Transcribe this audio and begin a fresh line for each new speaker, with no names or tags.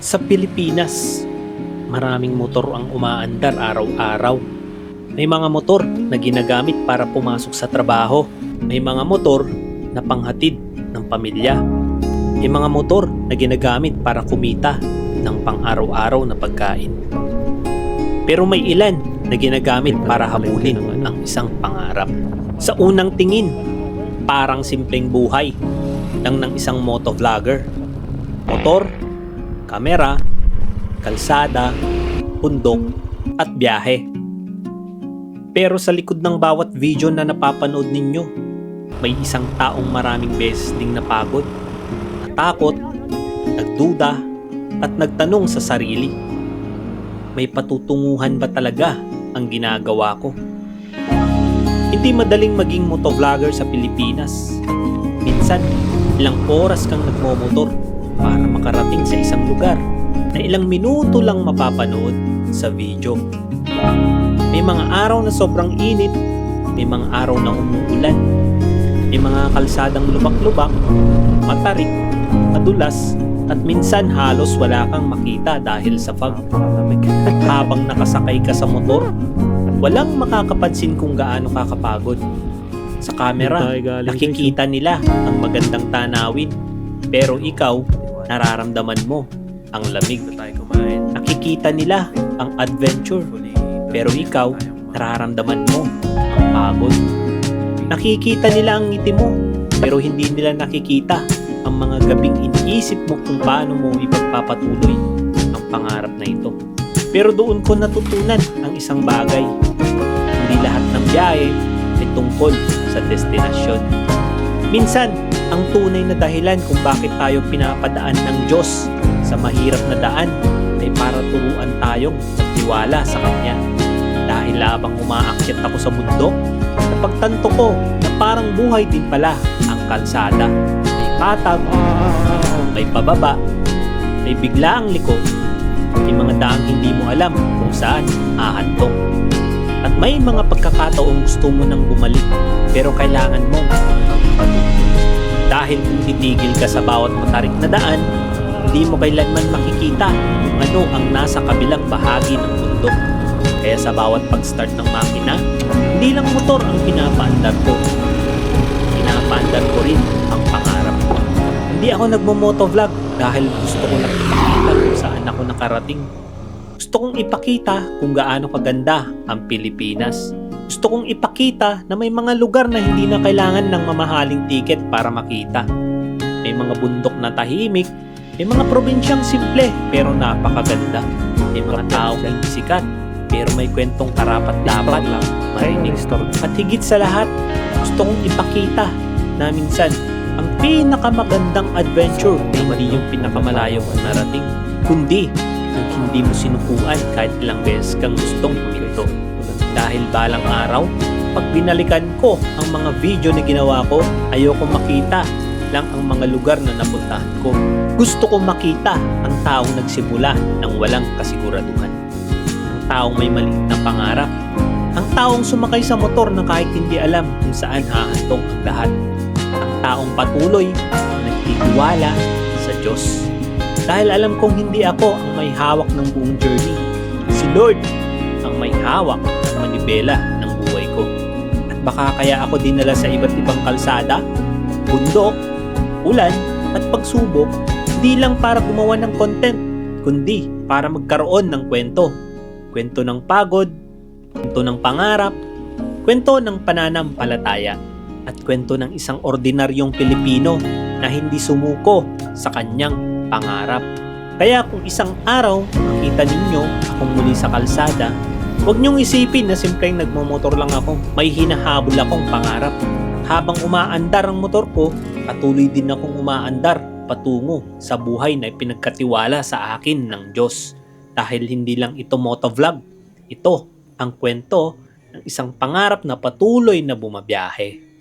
Sa Pilipinas, maraming motor ang umaandar araw-araw. May mga motor na ginagamit para pumasok sa trabaho. May mga motor na panghatid ng pamilya. May mga motor na ginagamit para kumita ng pang-araw-araw na pagkain. Pero may ilan na ginagamit para habulin ang isang pangarap. Sa unang tingin, parang simpleng buhay lang ng isang motovlogger. Motor, kamera, kalsada, bundok, at biyahe. Pero sa likod ng bawat video na napapanood ninyo, may isang taong maraming beses ding napagod, natakot, nagduda, at nagtanong sa sarili, may patutunguhan ba talaga ang ginagawa ko? Hindi madaling maging motovlogger sa Pilipinas. Minsan, ilang oras kang nagmomotor para makarating sa isang lugar na ilang minuto lang mapapanood sa video. May mga araw na sobrang init, may mga araw na umuulan, may mga kalsadang lubak-lubak, matarik, madulas, at minsan halos wala kang makita dahil sa fog. Habang nakasakay ka sa motor, walang makakapansin kung gaano kakapagod. Sa camera, nakikita nila ang magandang tanawin, pero ikaw, nararamdaman mo ang lamig. Nakikita nila ang adventure, pero ikaw, nararamdaman mo ang pagod. Nakikita nila ang ngiti mo, pero hindi nila nakikita ang mga gabing iniisip mo kung paano mo ipagpapatuloy ang pangarap na ito. Pero doon ko natutunan ang isang bagay. Hindi lahat ng biyahe ay tungkol sa destinasyon. Minsan, ang tunay na dahilan kung bakit tayo pinapadaan ng Diyos sa mahirap na daan ay para turuan tayong magtiwala sa Kanya. Dahil habang umaakyat ako sa bundok, napagtanto ko na parang buhay din pala ang kalsada. May patag, may pababa, may biglaang liko, may mga daang hindi mo alam kung saan ahantong. At may mga pagkakataong gusto mo nang bumalik, pero kailangan mo patuloy. Dahil kung titigil ka sa bawat matarik na daan, hindi mo kailanman makikita kung ano ang nasa kabilang bahagi ng bundok. Kaya sa bawat pag-start ng makina, hindi lang motor ang pinapaandar ko. Pinapaandar ko rin ang pangarap ko. Hindi ako nagmo-motovlog dahil gusto ko lang ipakita kung saan ako nakarating. Gusto kong ipakita kung gaano kaganda ang Pilipinas. Gusto kong ipakita na may mga lugar na hindi na kailangan ng mamahaling tiket para makita. May mga bundok na tahimik, may mga probinsyang simple pero napakaganda. May mga taong hindi sikat pero may kwentong karapat-dapat marinig. At higit sa lahat, gusto kong ipakita na minsan ang pinakamagandang adventure ay hindi yung pinakamalayo ang narating, kundi ang hindi mo sinukuan kahit ilang beses kang gustong huminto. Dahil balang araw, pag binalikan ko ang mga video na ginawa ko, ayoko makita lang ang mga lugar na napuntahan ko. Gusto ko makita ang taong nagsimula ng walang kasiguraduhan. Ang taong may maliit na pangarap. Ang taong sumakay sa motor na kahit hindi alam kung saan hahantong ang lahat. Ang taong patuloy na nagtitiwala sa Diyos. Dahil alam kong hindi ako ang may hawak ng buong journey. Si Lord ang may hawak ng manibela ng buhay ko. At baka kaya ako dinala sa iba't ibang kalsada, bundok, ulan, at pagsubok, hindi lang para gumawa ng content, kundi para magkaroon ng kwento. Kwento ng pagod, kwento ng pangarap, kwento ng pananampalataya, at kwento ng isang ordinaryong Pilipino na hindi sumuko sa kanyang pangarap. Kaya kung isang araw makita ninyo akong muli sa kalsada, huwag niyong isipin na simpleng nagmomotor lang ako. May hinahabol akong pangarap. Habang umaandar ang motor ko, patuloy din akong umaandar patungo sa buhay na ipinagkatiwala sa akin ng Diyos. Dahil hindi lang ito motovlog, ito ang kwento ng isang pangarap na patuloy na bumabiyahe.